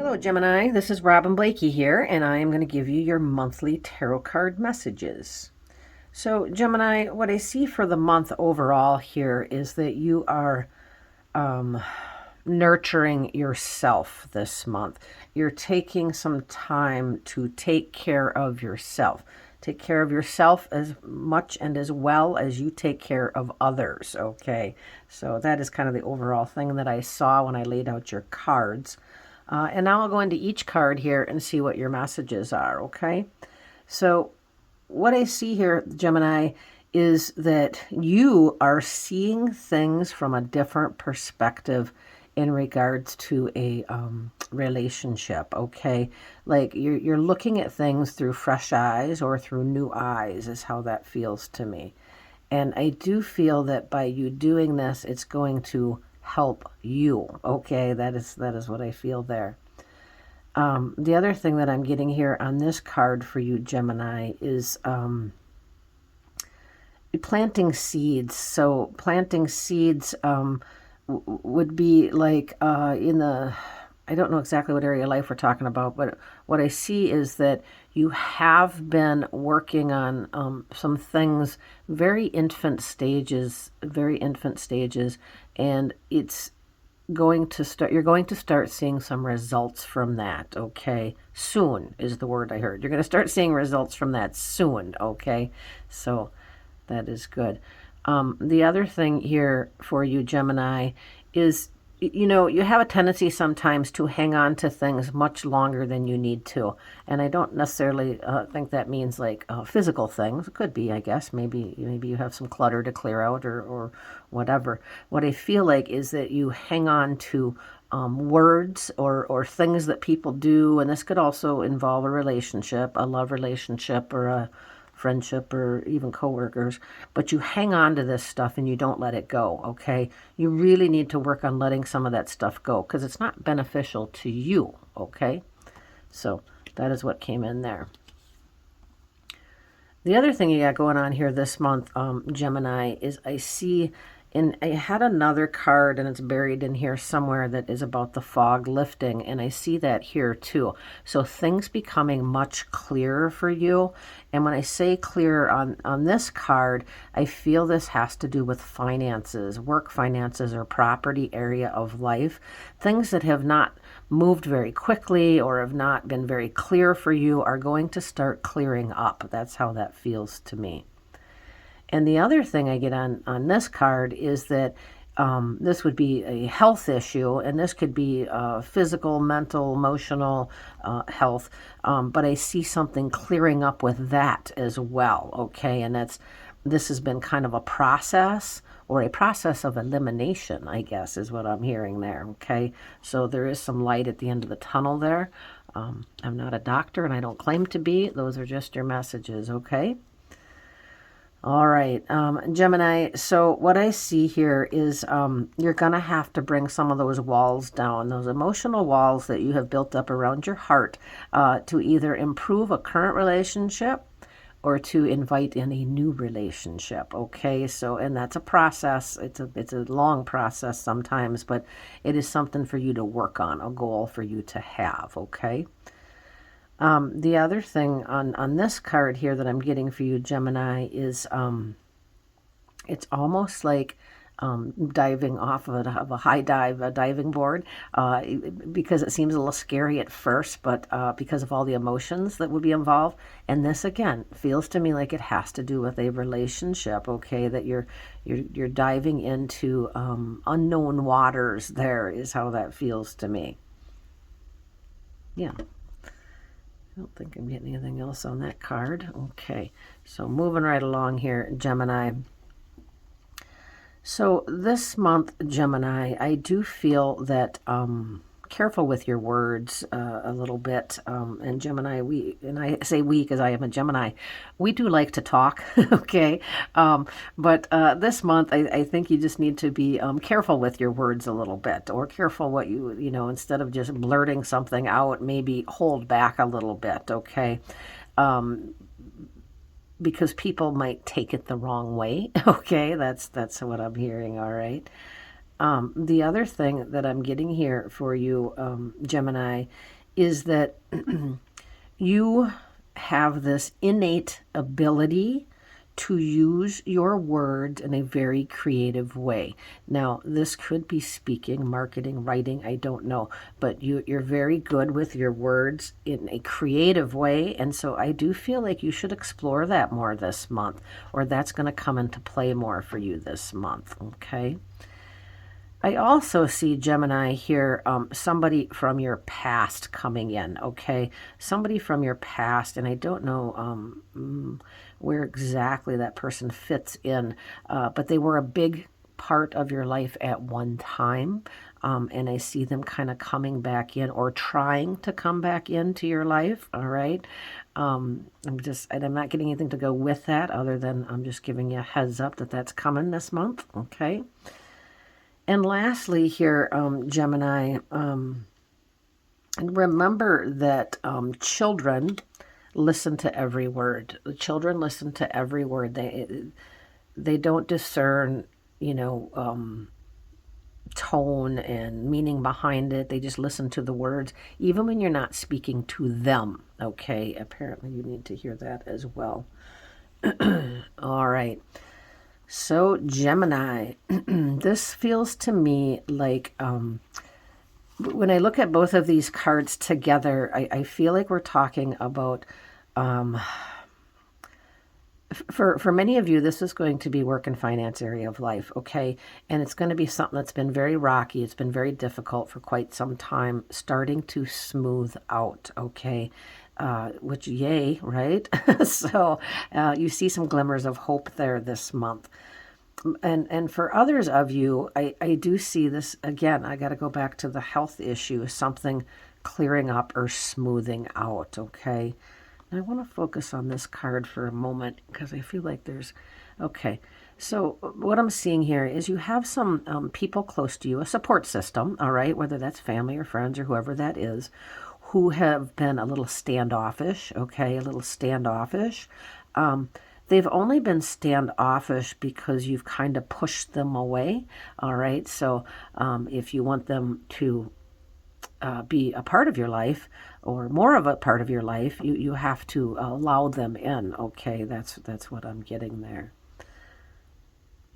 Hello, Gemini. This is Robin Blakey here, and I am going to give you your monthly tarot card messages. So, Gemini, what I see for the month overall here is that you are nurturing yourself this month. You're taking some time to take care of yourself. Take care of yourself as much and as well as you take care of others, okay? So that is kind of the overall thing that I saw when I laid out your cards. And now I'll go into each card here and see what your messages are, okay? So what I see here, Gemini, is that you are seeing things from a different perspective in regards to a relationship, okay? Like you're looking at things through fresh eyes or through new eyes is how that feels to me. And I do feel that by you doing this, it's going to help you, okay? That is what I feel there. The other thing that I'm getting here on this card for you, Gemini, is planting seeds. So planting seeds would be like in the, I don't know exactly what area of life we're talking about, but what I see is that you have been working on some things, very infant stages, and it's going to start, you're going to start seeing some results from that, okay? Soon is the word I heard. You're going to start seeing results from that soon, okay? So that is good. The other thing here for you, Gemini, is you have a tendency sometimes to hang on to things much longer than you need to. And I don't necessarily think that means like physical things. It could be, I guess. Maybe you have some clutter to clear out or whatever. What I feel like is that you hang on to words or things that people do. And this could also involve a relationship, a love relationship, or a friendship, or even coworkers, but you hang on to this stuff and you don't let it go, okay? You really need to work on letting some of that stuff go because it's not beneficial to you, okay? So that is what came in there. The other thing you got going on here this month, Gemini, is I see, and I had another card and it's buried in here somewhere that is about the fog lifting, and I see that here too. So things becoming much clearer for you. And when I say clearer on this card, I feel this has to do with finances, work finances, or property area of life. Things that have not moved very quickly or have not been very clear for you are going to start clearing up. That's how that feels to me. And the other thing I get on this card is that this would be a health issue, and this could be physical, mental, emotional health, but I see something clearing up with that as well, okay? And this has been kind of a process, or a process of elimination, I guess, is what I'm hearing there, okay? So there is some light at the end of the tunnel there. I'm not a doctor, and I don't claim to be. Those are just your messages, okay? All right, Gemini, so what I see here is you're going to have to bring some of those walls down, those emotional walls that you have built up around your heart to either improve a current relationship or to invite in a new relationship, okay? So, and that's a process. It's a long process sometimes, but it is something for you to work on, a goal for you to have, okay? The other thing on this card here that I'm getting for you, Gemini, is it's almost like diving off of a high dive, a diving board, because it seems a little scary at first, but because of all the emotions that would be involved. And this, again, feels to me like it has to do with a relationship, okay, that you're diving into unknown waters. There is how that feels to me. Yeah. I don't think I'm getting anything else on that card. Okay, so moving right along here, Gemini. So this month, Gemini, I do feel that careful with your words a little bit. And Gemini, and I say we because I am a Gemini, we do like to talk, okay? But this month, I think you just need to be careful with your words a little bit, or careful what instead of just blurting something out, maybe hold back a little bit, okay? Because people might take it the wrong way, okay? That's what I'm hearing, all right? The other thing that I'm getting here for you, Gemini, is that you have this innate ability to use your words in a very creative way. Now, this could be speaking, marketing, writing, I don't know, but you're very good with your words in a creative way. And so I do feel like you should explore that more this month, or that's going to come into play more for you this month. Okay. I also see, Gemini, here, somebody from your past coming in, okay? Somebody from your past, and I don't know where exactly that person fits in, but they were a big part of your life at one time, and I see them kind of coming back in or trying to come back into your life, all right? I'm not getting anything to go with that other than I'm just giving you a heads up that that's coming this month, okay? And lastly here, Gemini, remember that children listen to every word. The children listen to every word. They don't discern, tone and meaning behind it. They just listen to the words, even when you're not speaking to them. Okay, apparently you need to hear that as well. All right. So, Gemini, this feels to me like when I look at both of these cards together, I feel like we're talking about, for many of you, this is going to be work and finance area of life, okay? And it's going to be something that's been very rocky. It's been very difficult for quite some time, starting to smooth out, okay? Which, yay, right? So you see some glimmers of hope there this month. And for others of you, I do see this, again, I got to go back to the health issue, something clearing up or smoothing out, okay? And I want to focus on this card for a moment because I feel like okay. So what I'm seeing here is you have some people close to you, a support system, all right, whether that's family or friends or whoever that is, who have been a little standoffish, okay, a little standoffish. They've only been standoffish because you've kind of pushed them away, all right? So if you want them to be a part of your life or more of a part of your life, you have to allow them in, okay? That's what I'm getting there.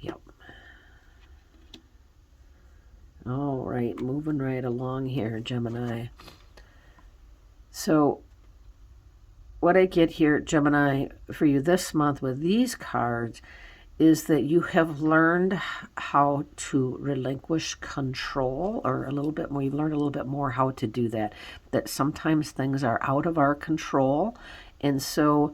Yep. All right, moving right along here, Gemini. So what I get here, Gemini, for you this month with these cards is that you have learned how to relinquish control, or a little bit more, you've learned a little bit more how to do that, that sometimes things are out of our control. And so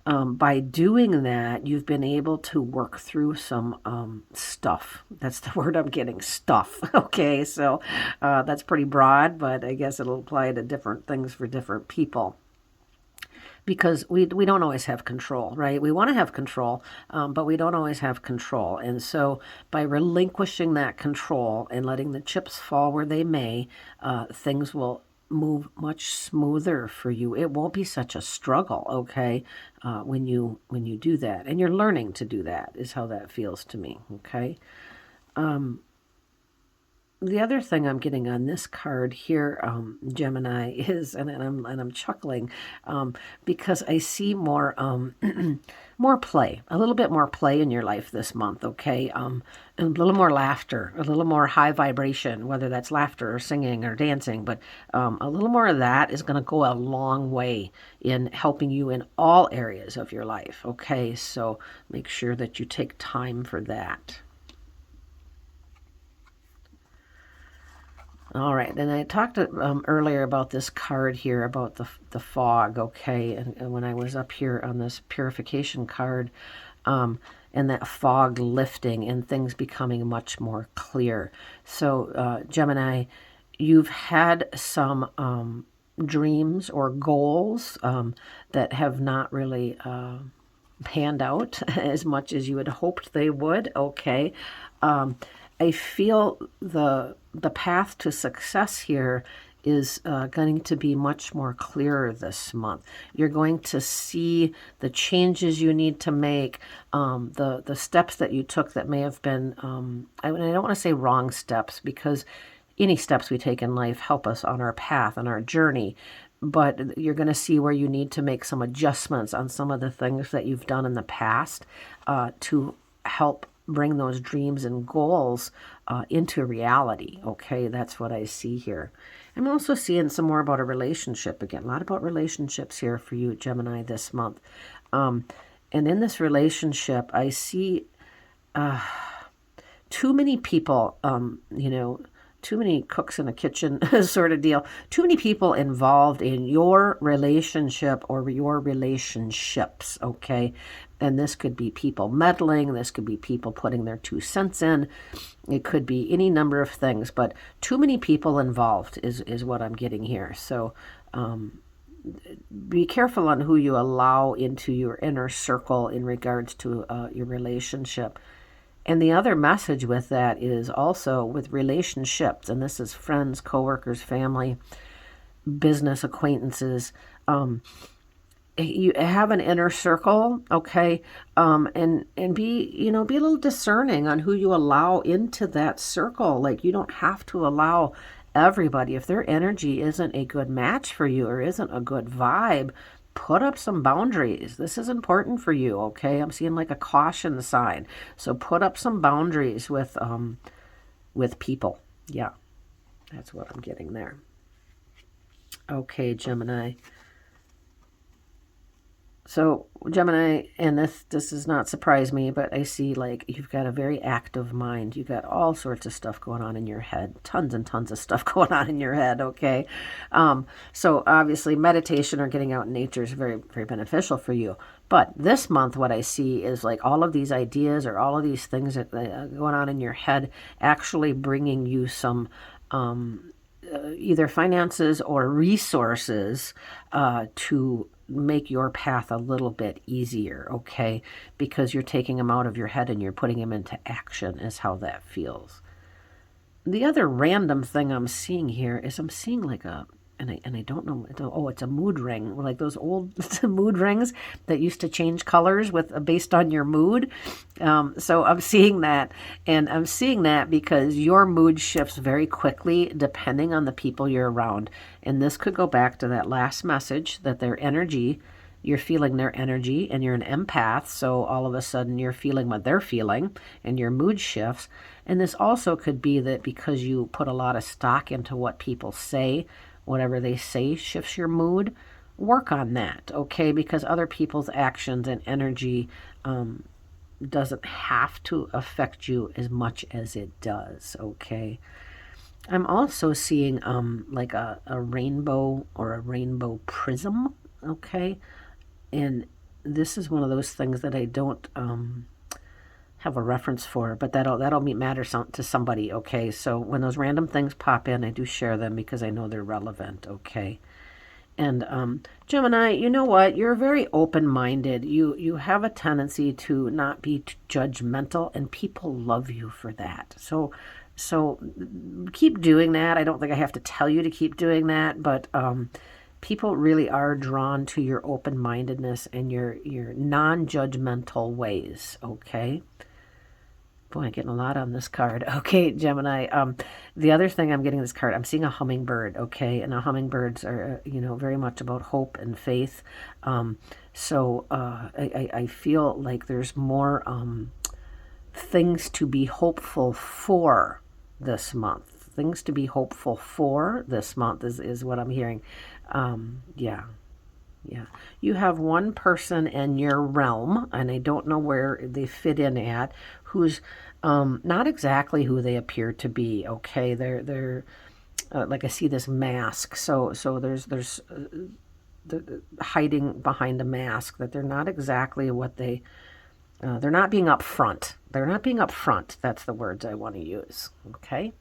by doing that, you've been able to work through some stuff. That's the word I'm getting, stuff. Okay, so that's pretty broad, but I guess it'll apply to different things for different people. Because we don't always have control, right? We want to have control, but we don't always have control. And so by relinquishing that control and letting the chips fall where they may, things will move much smoother for you. It won't be such a struggle, okay, when you do that. And you're learning to do that is how that feels to me, okay? The other thing I'm getting on this card here, Gemini, is, and I'm chuckling, because I see more more play, a little bit more play in your life this month, okay? And a little more laughter, a little more high vibration, whether that's laughter or singing or dancing, but a little more of that is going to go a long way in helping you in all areas of your life, okay? So make sure that you take time for that. All right, and I talked earlier about this card here, about the fog, okay? And when I was up here on this purification card, and that fog lifting and things becoming much more clear. So, Gemini, you've had some dreams or goals that have not really panned out as much as you had hoped they would, okay? I feel the path to success here is going to be much more clearer this month. You're going to see the changes you need to make, the steps that you took that may have been, I don't want to say wrong steps, because any steps we take in life help us on our path, on our journey. But you're going to see where you need to make some adjustments on some of the things that you've done in the past to help bring those dreams and goals into reality. Okay, that's what I see here. I'm also seeing some more about a relationship again. A lot about relationships here for you, Gemini, this month. And in this relationship, I see too many people, too many cooks in a kitchen sort of deal. Too many people involved in your relationship or your relationships, okay? And this could be people meddling. This could be people putting their 2 cents in. It could be any number of things, but too many people involved is what I'm getting here. So be careful on who you allow into your inner circle in regards to your relationship. And the other message with that is also with relationships, and this is friends, coworkers, family, business acquaintances. You have an inner circle, okay, and be be a little discerning on who you allow into that circle. Like, you don't have to allow everybody. If their energy isn't a good match for you or isn't a good vibe, put up some boundaries. This is important for you, okay? I'm seeing like a caution sign. So put up some boundaries with people. Yeah, that's what I'm getting there. Okay, Gemini. So Gemini, and this does not surprise me, but I see like you've got a very active mind. You've got all sorts of stuff going on in your head, tons and tons of stuff going on in your head, okay? So obviously meditation or getting out in nature is very, very beneficial for you. But this month, what I see is like all of these ideas or all of these things that going on in your head actually bringing you some either finances or resources to make your path a little bit easier, okay? Because you're taking them out of your head and you're putting them into action is how that feels. The other random thing I'm seeing here is I'm seeing like I don't know, it's a mood ring, like those old mood rings that used to change colors based on your mood. So I'm seeing that, and I'm seeing that because your mood shifts very quickly depending on the people you're around. And this could go back to that last message that their energy, you're feeling their energy, and you're an empath, so all of a sudden you're feeling what they're feeling, and your mood shifts. And this also could be that because you put a lot of stock into what people say, whatever they say shifts your mood. Work on that, okay? Because other people's actions and energy doesn't have to affect you as much as it does, okay? I'm also seeing like a rainbow or a rainbow prism, okay? And this is one of those things that I don't have a reference for, but that'll matter to somebody, okay? So when those random things pop in, I do share them because I know they're relevant, okay? And Gemini, you know what? You're very open-minded. You have a tendency to not be judgmental, and people love you for that. So keep doing that. I don't think I have to tell you to keep doing that, but people really are drawn to your open-mindedness and your non-judgmental ways, okay? Boy, I'm getting a lot on this card. Okay, Gemini. The other thing I'm getting in this card, I'm seeing a hummingbird, okay? And hummingbirds are, very much about hope and faith. So I feel like there's more things to be hopeful for this month. Things to be hopeful for this month is what I'm hearing. Yeah. You have one person in your realm, and I don't know where they fit in at, who's not exactly who they appear to be, okay? They're like I see this mask, so there's the hiding behind a mask, that they're not exactly what they're not being upfront. They're not being upfront. That's the words I want to use, okay?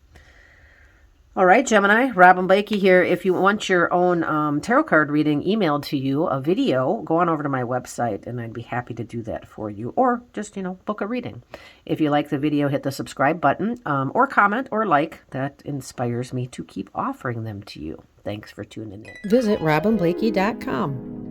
All right, Gemini, Robin Blakey here. If you want your own tarot card reading emailed to you, a video, go on over to my website and I'd be happy to do that for you. Or just, book a reading. If you like the video, hit the subscribe button or comment or like. That inspires me to keep offering them to you. Thanks for tuning in. Visit robinblakey.com.